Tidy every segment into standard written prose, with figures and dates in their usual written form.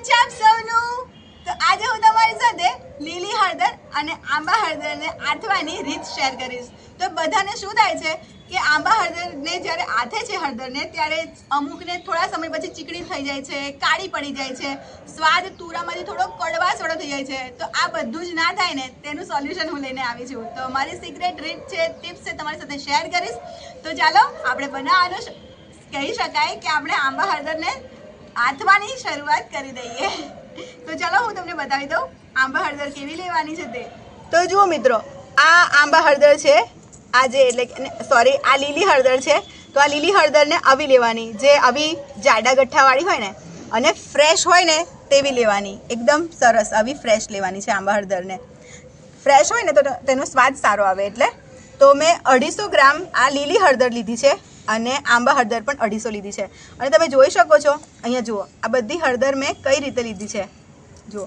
છે આપ સૌનું? તો આજે હું તમારી સાથે લીલી હળદર અને આંબા હળદરને આથવાની રીત શેર કરીશ. તો બધાને શું થાય છે કે આંબા હળદરને જ્યારે આથે છે હળદરને ત્યારે અમુકને થોડા સમય પછી ચીકણી થઈ જાય છે, કાળી પડી જાય છે, સ્વાદ તુરામાંથી થોડો કડવાશવાળો થઈ જાય છે. તો આ બધું જ ના થાય ને તેનું સોલ્યુશન હું લઈને આવી છું. તો મારી સિક્રેટ રીત છે, ટિપ્સ છે, તમારી સાથે શેર કરીશ. તો ચાલો આપણે બનાવવાનું કહી શકાય કે આપણે આંબા હળદરને આથવાની શરૂઆત કરી દઈએ. તો ચાલો હું તમને બતાવી દઉં આંબા હળદર કેવી લેવાની છે તે. તો જુઓ મિત્રો, આ આંબા હળદર છે, આજે એટલે સોરી આ લીલી હળદર છે. તો આ લીલી હળદરને આવી લેવાની, જે આવી જાડા ગઠ્ઠાવાળી હોય ને અને ફ્રેશ હોય ને તેવી લેવાની. એકદમ સરસ આવી ફ્રેશ લેવાની છે આંબા હળદરને. ફ્રેશ હોય ને તો તેનો સ્વાદ સારો આવે. એટલે તો મેં 250 ગ્રામ આ લીલી હળદર લીધી છે અને આંબા હળદર પણ 250 લીધી છે. અને તમે જોઈ શકો છો અહીંયા જુઓ, આ બધી હળદર મેં કઈ રીતે લીધી છે. જુઓ,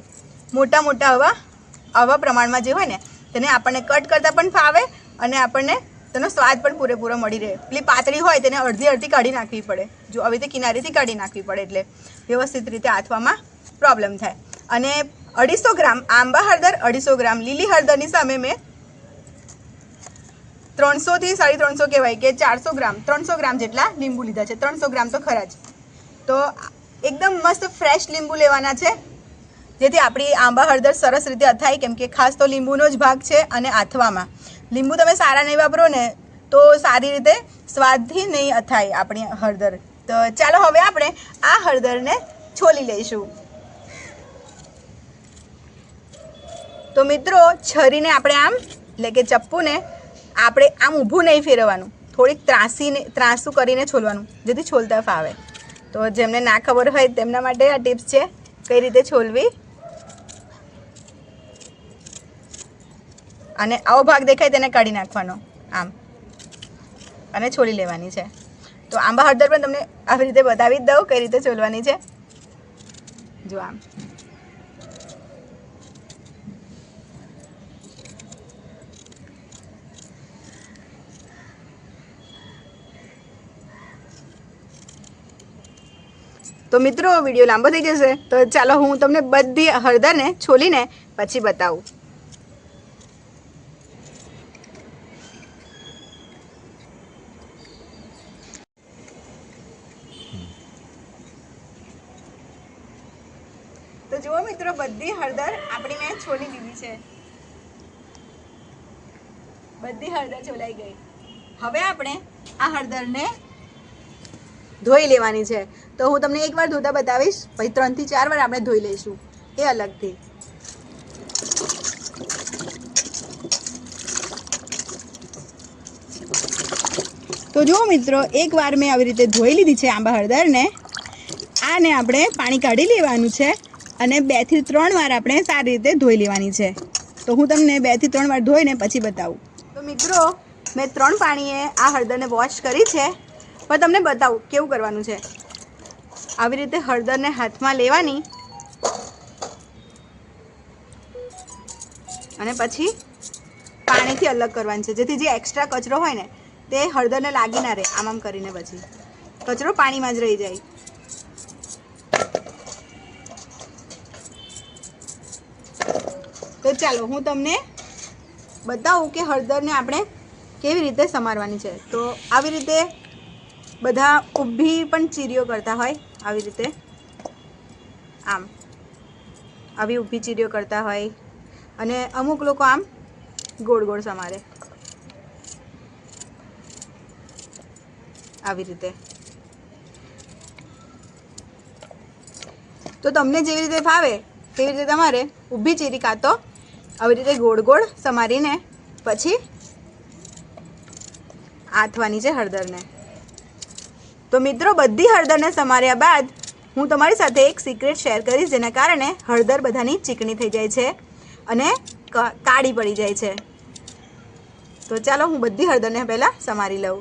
મોટા મોટા આવા પ્રમાણમાં જે હોય ને તેને આપણને કટ કરતાં પણ ફાવે અને આપણને તેનો સ્વાદ પણ પૂરેપૂરો મળી રહે. પેલી પાતળી હોય તેને અડધી કાઢી નાખવી પડે. જો આવી રીતે કિનારીથી કાઢી નાખવી પડે એટલે વ્યવસ્થિત રીતે આથવામાં પ્રોબ્લેમ થાય. અને 250 ગ્રામ આંબા હળદર, 250 ગ્રામ લીલી હળદરની સામે મેં 300 થી 350 કહેવાય કે 400 ગ્રામ 300 ગ્રામ જેટલા લીંબુ લીધા છે. 300 ગ્રામ તો ખરા જ. તો એકદમ મસ્ત ફ્રેશ લીંબુ લેવાના છે, જેથી આપણી આંબા હળદર સરસ રીતે અથાય. કેમ કે ખાસ તો લીંબુનો જ ભાગ છે અને આથવામાં લીંબુ તમે સારા નહીં વાપરો ને તો સારી રીતે સ્વાદથી નહીં અથાય આપણી હળદર. તો ચાલો હવે આપણે આ હળદરને છોલી લઈશું. તો મિત્રો, છરીને આપણે આમ એટલે કે ચપ્પુને આપણે આમ ઊભું નહીં ફેરવવાનું, થોડીક ત્રાસું કરીને છોલવાનું, જેથી છોલતા ફાવે. તો જેમને ના ખબર હોય તેમના માટે આ ટિપ્સ છે કઈ રીતે છોલવી. અને આવો ભાગ દેખાય તેને કાઢી નાખવાનો આમ અને છોલી લેવાની છે. તો આંબા હળદર પણ તમને આવી રીતે બતાવી જ દઉં કઈ રીતે છોલવાની છે. જો આમ. તો મિત્રો, વિડીયો લાંબો થઈ જશે, તો ચાલો હું તમને બધી હળદરને છોલીને પછી બતાવું. તો જુઓ મિત્રો, બધી હળદર આપણી મેં છોલી લીધી છે. બધી હળદર છોલાઈ ગઈ. હવે આપણે આ હળદરને ધોઈ લેવાની છે. તો હું તમને એકવાર ધોતા બતાવીશ, પછી 3 થી 4 વાર આપણે ધોઈ લઈશું એ અલગથી. તો જુઓ મિત્રો, એકવાર મેં આવી રીતે ધોઈ લીધી છે આંબા હળદરને. આને આપણે પાણી કાઢી લેવાનું છે અને 2 થી 3 વાર આપણે સારી રીતે ધોઈ લેવાની છે. તો હું તમને 2 થી 3 વાર ધોઈને પછી બતાવું. તો મિત્રો, મેં 3 પાણીએ આ હળદરને વોશ કરી છે, પણ તમને બતાવું કેવું કરવાનું છે. આવી રીતે હળદરને હાથમાં લેવાની અને પછી પાણીથી અલગ કરવાની છે, જેથી જે એક્સ્ટ્રા કચરો હોય ને તે હળદરને લાગી ના રહે. આમ કરીને પછી કચરો પાણીમાં જ રહી જાય. તો ચાલો હું તમને બતાવું કે હળદરને આપણે કેવી રીતે સમારવાની છે. તો આવી રીતે બધા ઊભી પણ ચીરીઓ કરતા હોય, આવી રીતે આમ આવી ઊભી ચીરીઓ કરતા હોય, અને અમુક લોકો આમ ગોળ ગોળ સમારે આવી રીતે. તો તમને જેવી રીતે ફાવે તેવી રીતે તમારે ઊભી ચીરી કાં તો આવી રીતે ગોળ ગોળ સમારીને પછી આથવાની છે હળદરને. તો મિત્રો, બધી હળદરને સમાર્યા બાદ હું તમારી સાથે એક સિક્રેટ શેર કરીશ, જેના કારણે હળદર બધાની ચીકણી થઈ જાય છે અને કાળી પડી જાય છે. તો ચાલો હું બધી હળદરને પહેલાં સમારી લઉં.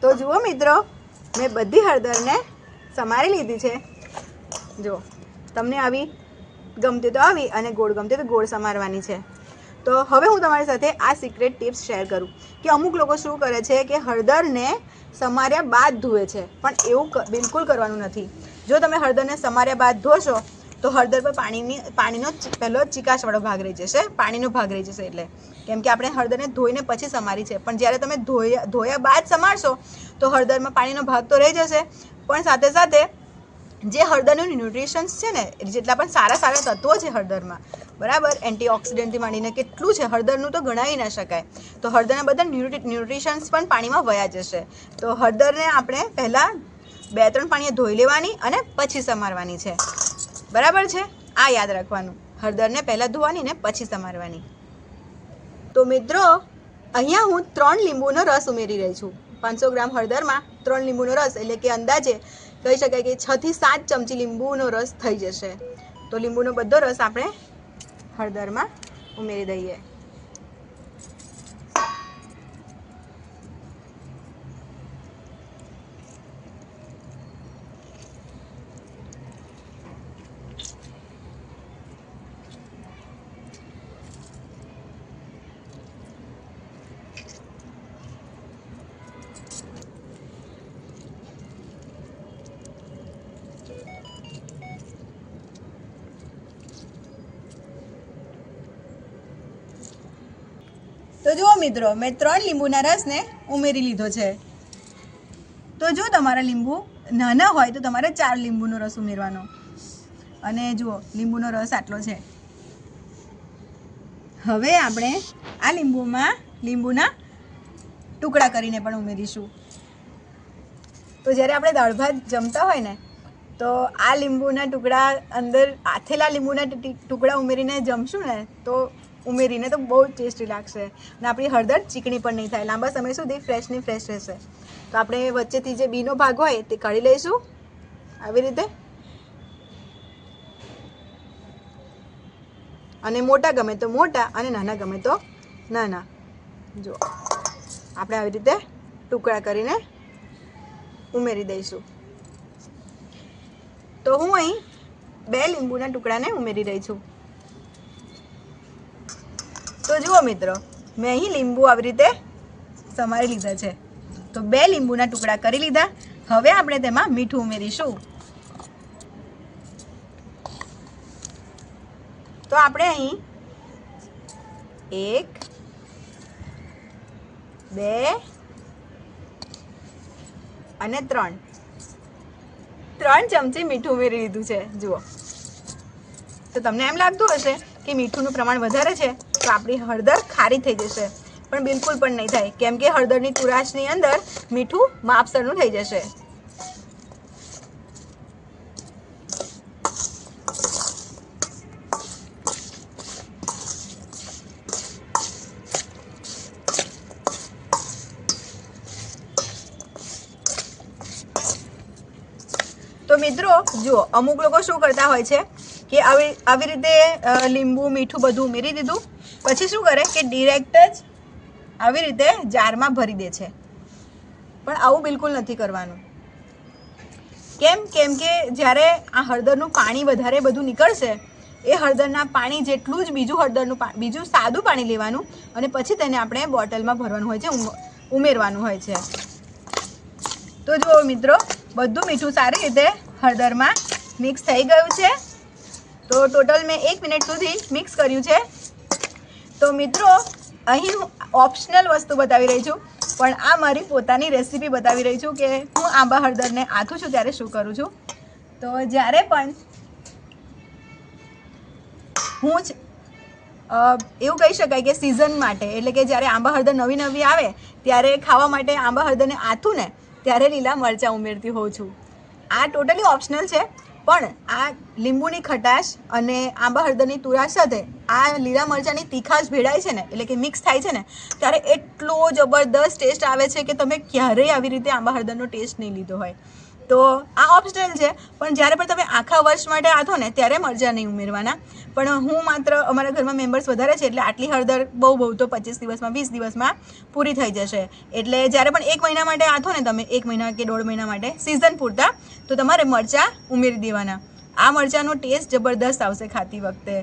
તો જુઓ મિત્રો, મેં બધી હળદરને સમારી લીધી છે. જો, તમને આવી ગમતી તો આવી અને ગોળ ગમતી તો ગોળ સમારવાની છે. તો હવે હું તમારી સાથે આ સિક્રેટ ટિપ્સ શેર કરું કે અમુક લોકો શું કરે છે કે હળદરને સમાર્યા બાદ ધોવે છે, પણ એવું બિલકુલ કરવાનું નથી. જો તમે હળદરને સમાર્યા બાદ ધોશો તો હળદર પર પાણીનો પહેલો ચીકાશવાળો ભાગ રહી જશે, પાણીનો ભાગ રહી જશે. એટલે કેમ કે આપણે હળદરને ધોઈને પછી સમારી છે, પણ જ્યારે તમે ધોયા બાદ સમારશો તો હળદરમાં પાણીનો ભાગ તો રહી જશે, પણ સાથે સાથે જે હળદરનું ન્યુટ્રિશન્સ છે ને, જેટલા પણ સારા તત્વો છે હળદરમાં, બરાબર, એન્ટીઓક્સિડન્ટથી માંડીને કેટલું છે હળદરનું તો ગણાવી ના શકાય. તો હળદરના બધા ન્યુટ્રિશન્સ પણ પાણીમાં વયા જશે. તો હળદરને આપણે પહેલાં 2-3 પાણીએ ધોઈ લેવાની અને પછી સમારવાની છે, બરાબર છે. આ યાદ રાખવાનું, હળદરને પહેલાં ધોવાની ને પછી સમારવાની. તો મિત્રો, અહીંયા હું 3 લીંબુનો રસ ઉમેરી રહી છું. 500 ગ્રામ હળદરમાં 3 લીંબુનો રસ, એટલે કે અંદાજે કહી શકાય કે 6 થી 7 ચમચી લીંબુનો રસ થઈ જશે. તો લીંબુનો બધો રસ આપણે હળદરમાં ઉમેરી દઈએ. તો જુઓ મિત્રો, મેં 3 લીંબુના રસને ઉમેરી લીધો છે. તો જો તમારા લીંબુ નાના હોય તો તમારે 4 લીંબુનો રસ ઉમેરવાનો. અને જુઓ, લીંબુનો રસ આટલો છે. હવે આપણે આ લીંબુના ટુકડા કરીને પણ ઉમેરીશું. તો જ્યારે આપણે દાળ ભાત જમતા હોય ને, તો આ લીંબુના ટુકડા અંદર આથેલા લીંબુના ટુકડા ઉમેરીને જમશું ને, તો બહુ ટેસ્ટી લાગશે. અને આપણી હળદર ચીકણી પણ નહીં થાય, લાંબા સમય સુધી ફ્રેશની ફ્રેશ રહેશે. તો આપણે વચ્ચેથી જે બીનો ભાગ હોય તે કાઢી લઈશું આવી રીતે. અને મોટા ગમે તો મોટા અને નાના ગમે તો નાના. જો આપણે આવી રીતે ટુકડા કરીને ઉમેરી દઈશું. તો હું અહીં 2 લીંબુના ટુકડાને ઉમેરી રહી છું. તો જુઓ મિત્રો, મેં અહીં લીંબુ આવી રીતે સમારી લીધા છે. તો 2 લીંબુના ટુકડા કરી લીધા. હવે આપણે તેમાં મીઠું ઉમેરીશું. તો આપણે અહીં 1, 2 અને 3 ચમચી મીઠું ઉમેરી લીધું છે. જુઓ, તો તમને એમ લાગતું હશે કે મીઠુંનું પ્રમાણ વધારે છે તો આપણી હળદર ખારી થઈ જશે, પણ બિલકુલ પણ નહીં થાય, કેમ કે હળદરની તુરાશની અંદર મીઠું માપસરનું થઈ જશે. તો મિત્રો જુઓ, અમુક લોકો શું કરતા હોય છે કે આવી રીતે લીંબુ મીઠું બધું ઉમેરી દીધું, પછી શું કરે કે ડિરેક્ટ જ આવી રીતે જારમાં ભરી દે છે. પણ આવું બિલકુલ નથી કરવાનું. કેમ કે જ્યારે આ હળદરનું પાણી વધારે બધું નીકળશે, એ હળદરના પાણી જેટલું જ બીજું સાદું પાણી લેવાનું અને પછી તેને આપણે બોટલમાં ભરવાનું હોય છે, ઉમેરવાનું હોય છે. તો જુઓ મિત્રો, બધું મીઠું સારી રીતે હળદરમાં મિક્સ થઈ ગયું છે. તો ટોટલ મેં 1 મિનિટ સુધી મિક્સ કર્યું છે. તો મિત્રો, અહીં હું ઓપ્શનલ વસ્તુ બતાવી રહી છું, પણ આ મારી પોતાની રેસીપી બતાવી રહી છું કે હું આંબા હળદરને આથું છું ત્યારે શું કરું છું. તો જ્યારે પણ હું એવું કહી શકાય કે સિઝન માટે, એટલે કે જ્યારે આંબા હળદર નવી આવે ત્યારે ખાવા માટે આંબા હળદરને આથું ને, ત્યારે લીલા મરચાં ઉમેરતી હોઉં છું. આ ટોટલી ઓપ્શનલ છે, પણ આ લીંબુની ખટાશ અને આંબા હળદરની તુરાશ સાથે આ લીલા મરચાંની તીખાશ ભેળાય છે ને, એટલે કે મિક્સ થાય છે ને, ત્યારે એટલો જબરદસ્ત ટેસ્ટ આવે છે કે તમે ક્યારેય આવી રીતે આંબા હળદરનો ટેસ્ટ નહીં લીધો હોય. તો આ ઓપ્શનલ છે, પણ જ્યારે પણ તમે આખા વર્ષ માટે આથો ને ત્યારે મરચાં નહીં ઉમેરવાના. પણ હું માત્ર અમારા ઘરમાં મેમ્બર્સ વધારે છે, એટલે આટલી હળદર બહુ તો 25 દિવસમાં 20 દિવસમાં પૂરી થઈ જશે. એટલે જ્યારે પણ 1 મહિના માટે આથો ને તમે, 1 મહિના કે 1.5 મહિના માટે સિઝન પૂરતા, તો તમારે મરચાં ઉમેરી દેવાના. આ મરચાંનો ટેસ્ટ જબરદસ્ત આવશે ખાતી વખતે,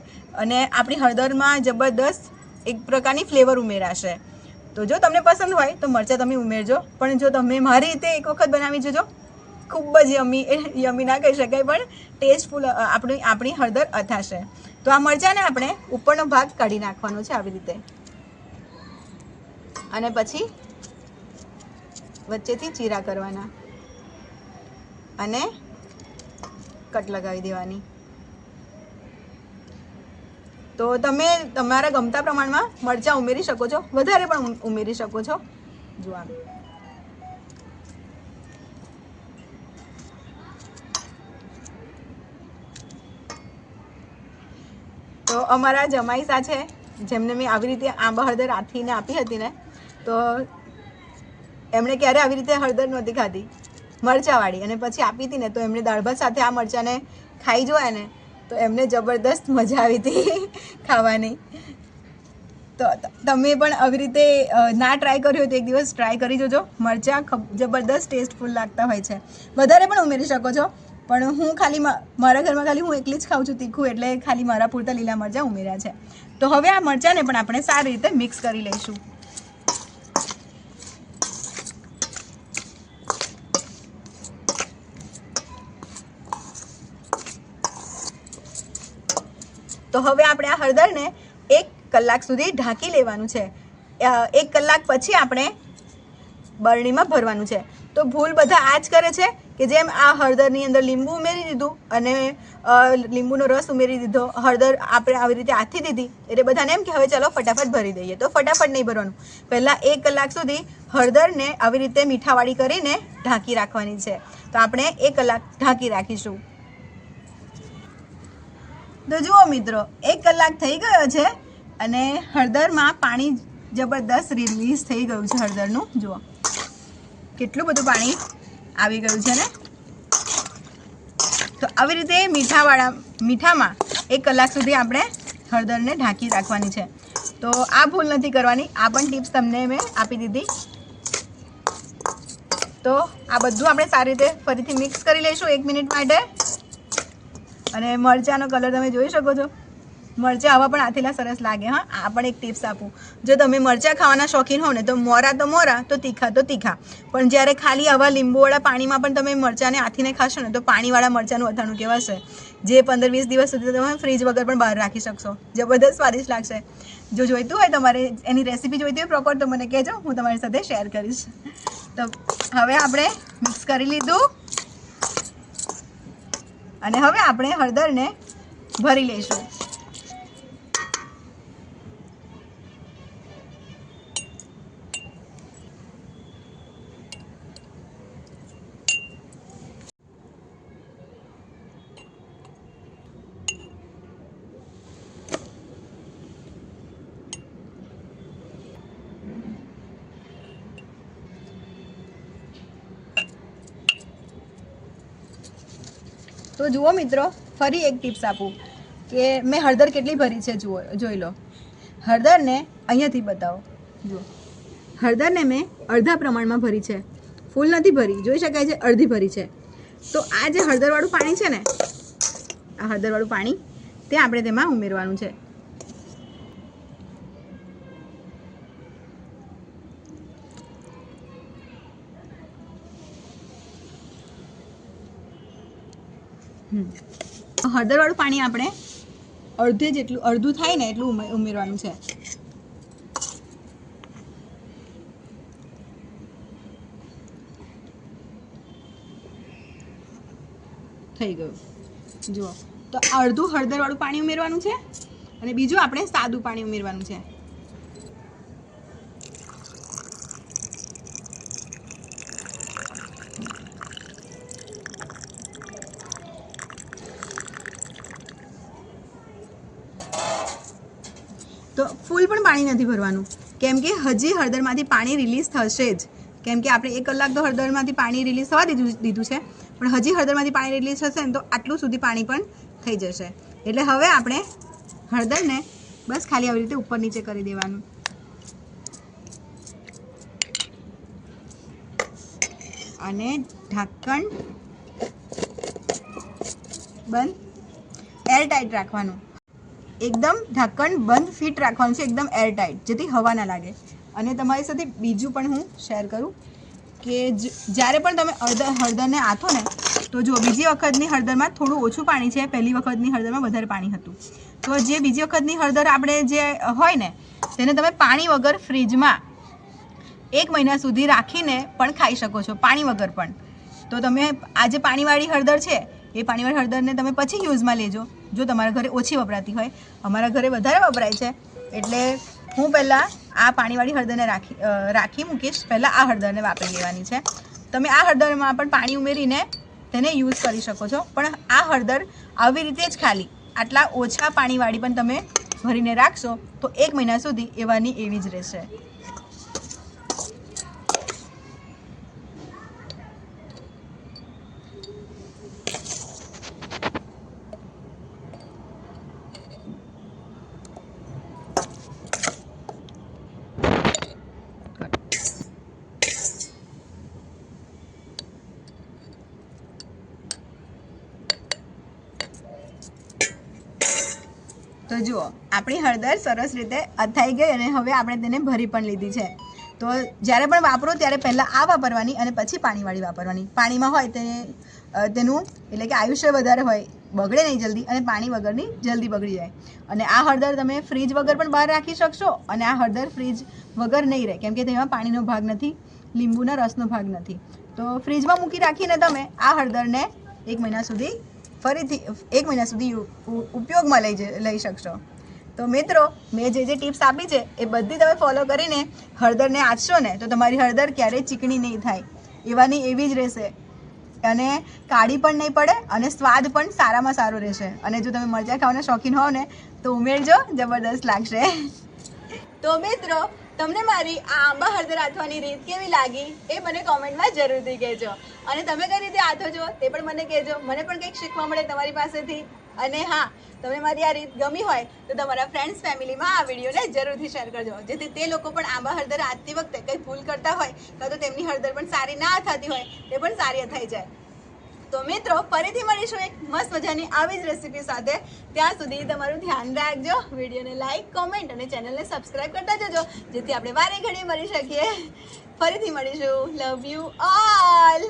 અને આપણી હળદરમાં જબરદસ્ત એક પ્રકારની ફ્લેવર ઉમેરાશે. તો જો તમને પસંદ હોય તો મરચાં તમે ઉમેરજો, પણ જો તમે મારી રીતે એક વખત બનાવી જોજો, ખૂબ જ યમી ના કહી શકાય પણ ટેસ્ટફુલ આપણી હળદર અથાશે. તો આ મરચાંને આપણે ઉપરનો ભાગ કાઢી નાખવાનો છે આવી રીતે, અને પછી વચ્ચેથી ચીરા કરવાના અને કટ લગાવી દેવાની. તો તમે તમારા ગમતા પ્રમાણમાં મરચાં ઉમેરી શકો છો, વધારે પણ ઉમેરી શકો છો. જો આમ તો અમારા જમાઈસા છે, જેમને મેં આવી રીતે આંબા હળદર આથીને આપી હતી ને, તો એમણે ક્યારે આવી રીતે હળદર નહોતી ખાધી મરચાંવાળી, અને પછી આપી હતી ને તો એમણે દાળ ભાત સાથે આ મરચાંને ખાઈ જોયા ને તો એમને જબરદસ્ત મજા આવી હતી ખાવાની. તો તમે પણ આવી રીતે ના ટ્રાય કર્યું હોય તો એક દિવસ ટ્રાય કરી જોજો. મરચાં જબરદસ્ત ટેસ્ટફુલ લાગતા હોય છે. વધારે પણ ઉમેરી શકો છો, પણ હું ખાલી મારા ઘરમાં ખાલી હું એકલી જ ખાઉં છું તીખું, એટલે ખાલી મારા પૂરતા લીલા મરચાં ઉમેર્યા છે. તો હવે આ મરચાંને પણ આપણે સારી રીતે મિક્સ કરી લઈશું. તો હવે આપણે આ હળદરને 1 કલાક સુધી ઢાંકી લેવાનું છે. 1 કલાક પછી આપણે બરણીમાં ભરવાનું છે. તો ભૂલ બધા આ જ કરે છે કે જેમ આ હળદરની અંદર લીંબુ ઉમેરી દીધું અને લીંબુનો રસ ઉમેરી દીધો, હળદર આપણે આવી રીતે આથી દીધી, એટલે બધાને એમ કે હવે ચાલો ફટાફટ ભરી દઈએ. તો ફટાફટ નહીં ભરવાનું, પહેલાં 1 કલાક સુધી હળદરને આવી રીતે મીઠાવાળી કરીને ઢાંકી રાખવાની છે. તો આપણે 1 કલાક ઢાંકી રાખીશું. તો જુઓ મિત્રો, 1 કલાક થઈ ગયો છે અને હળદરમાં પાણી જબરદસ્ત રિલીઝ થઈ ગયું છે. હળદરનું જુઓ કેટલું બધું પાણી આવી ગયું છે ને. તો આવી રીતે મીઠામાં 1 કલાક સુધી આપણે હળદરને ઢાંકી રાખવાની છે. તો આ ભૂલ નથી કરવાની, આ પણ ટિપ્સ તમને મેં આપી દીધી. તો આ બધું આપણે સારી રીતે ફરીથી મિક્સ કરી લઈશું 1 મિનિટ માટે. અને મરચાંનો કલર તમે જોઈ શકો છો, મરચાં આવા પણ આથેલા સરસ લાગે. હા, આ પણ એક ટિપ્સ આપું, જો તમે મરચાં ખાવાના શોખીન હો ને તો મોરા તો તીખા તો તીખા, પણ જ્યારે ખાલી આવા લીંબુવાળા પાણીમાં પણ તમે મરચાંને આથીને ખાશો ને તો પાણીવાળા મરચાંનું અથાણું કહેવાશે, જે 15-20 દિવસ સુધી તમે ફ્રીજ વગર પણ બહાર રાખી શકશો. જબરદસ્ત સ્વાદિષ્ટ લાગશે. જો જોઈતું હોય તમારે એની રેસીપી જોઈતી હોય પ્રોપર, તો મને કહેજો, હું તમારી સાથે શેર કરીશ. તો હવે આપણે મિક્સ કરી લીધું અને હવે આપણે હળદરને ભરી લઈશું. તો જુઓ મિત્રો, ફરી એક ટિપ્સ આપું કે મેં હળદર કેટલી ભરી છે. જોઈ લો, હળદરને અહીંયાથી બતાવો. જુઓ, હળદરને મેં અડધા પ્રમાણમાં ભરી છે, ફૂલ નથી ભરી, જોઈ શકાય છે અડધી ભરી છે. તો આ જે હળદરવાળું પાણી છે ને, આ હળદરવાળું પાણી તે આપણે તેમાં ઉમેરવાનું છે. હળદરવાળું પાણી આપણે અડધું થાય ને એટલું ઉમેરવાનું છે. થઈ ગયું. જુઓ, તો અડધું હળદરવાળું પાણી ઉમેરવાનું છે અને બીજું આપણે સાદું પાણી ઉમેરવાનું છે. તો ફૂલ પણ પાણી નથી ભરવાનું, કેમ કે હજી હળદરમાંથી પાણી રિલીઝ થશે જ, કેમ કે આપણે 1 કલાક તો હળદરમાંથી પાણી રિલીઝ થવા દીધું છે, પણ હજી હળદરમાંથી પાણી રિલીઝ થશે ને તો આટલું સુધી પાણી પણ થઈ જશે. એટલે હવે આપણે હળદરને બસ ખાલી આવી રીતે ઉપર નીચે કરી દેવાનું અને ઢાંકણ બંધ એર ટાઈટ રાખવાનું. એકદમ ઢાંકણ બંધ ફિટ રાખવાનું છે, એકદમ એરટાઇટ, જેથી હવા ના લાગે. અને તમારી સાથે બીજું પણ હું શેર કરું કે જ્યારે પણ તમે હળદરને આથો ને, તો જો બીજી વખતની હળદરમાં થોડું ઓછું પાણી છે, પહેલી વખતની હળદરમાં વધારે પાણી હતું. તો જે બીજી વખતની હળદર આપણે જે હોય ને, તેને તમે પાણી વગર ફ્રીજમાં 1 મહિના સુધી રાખીને પણ ખાઈ શકો છો, પાણી વગર પણ. તો તમે આ જે પાણીવાળી હળદર છે, એ પાણીવાળી હળદરને તમે પછી યુઝમાં લેજો, જો તમારા ઘરે ઓછી વપરાતી હોય. અમારા ઘરે વધારે વપરાય છે, એટલે હું પહેલાં આ પાણીવાળી હળદરને રાખી મૂકીશ. પહેલાં આ હળદરને વાપરી લેવાની છે. તમે આ હળદરમાં પણ પાણી ઉમેરીને તેને યુઝ કરી શકો છો, પણ આ હળદર આવી રીતે જ ખાલી આટલા ઓછા પાણીવાળી પણ તમે ભરીને રાખશો તો 1 મહિના સુધી એવાની એવી જ રહેશે. તો જુઓ, આપણી હળદર સરસ રીતે અથાઈ ગઈ અને હવે આપણે તેને ભરી પણ લીધી છે. તો જ્યારે પણ વાપરો ત્યારે પહેલાં આ વાપરવાની અને પછી પાણીવાળી વાપરવાની. પાણીમાં હોય તેનું એટલે કે આયુષ્ય વધારે હોય, બગડે નહીં જલ્દી, અને પાણી વગરની જલ્દી બગડી જાય. અને આ હળદર તમે ફ્રીજ વગર પણ બહાર રાખી શકશો, અને આ હળદર ફ્રીજ વગર નહીં રહે, કેમ કે તેમાં પાણીનો ભાગ નથી, લીંબુના રસનો ભાગ નથી. તો ફ્રીજમાં મૂકી રાખીને તમે આ હળદરને 1 મહિના સુધી ફરીથી 1 મહિના સુધી ઉપયોગમાં લઈ શકશો. તો મિત્રો, મેં જે ટિપ્સ આપી છે એ બધી તમે ફોલો કરીને હળદરને આંચશો ને, તો તમારી હળદર ક્યારેય ચીકણી નહીં થાય, એવાની એવી જ રહેશે, અને કાળી પણ નહીં પડે, અને સ્વાદ પણ સારામાં સારો રહેશે. અને જો તમે મરચાં ખાવાના શોખીન હોવ ને, તો ઉમેરજો, જબરદસ્ત લાગશે. તો મિત્રો, તમને મારી આ આંબા હળદર આથવાની રીત કેવી લાગી એ મને કોમેન્ટમાં જરૂરથી કહેજો. અને તમે કઈ રીતે આથો છો તે પણ મને કહેજો, મને પણ કંઈક શીખવા મળે તમારી પાસેથી. અને હા, તમને મારી આ રીત ગમી હોય તો તમારા ફ્રેન્ડ્સ ફેમિલીમાં આ વિડીયોને જરૂરથી શેર કરજો, જેથી તે લોકો પણ આંબા હળદર આથતી વખતે કંઈ ભૂલ કરતા હોય, કાં તો તેમની હળદર પણ સારી ના થતી હોય, તે પણ સારી થઈ જાય. તો મિત્રો, ફરીથી મળીશું એક મસ્ત મજાની આવી જ રેસીપી સાથે. ત્યાં સુધી તમારું ધ્યાન રાખજો, વિડીયોને લાઈક, કોમેન્ટ અને ચેનલને સબસ્ક્રાઈબ કરતા જજો, જેથી આપણે વારે ઘડીએ મળી શકીએ. ફરીથી મળીશું. Love you all.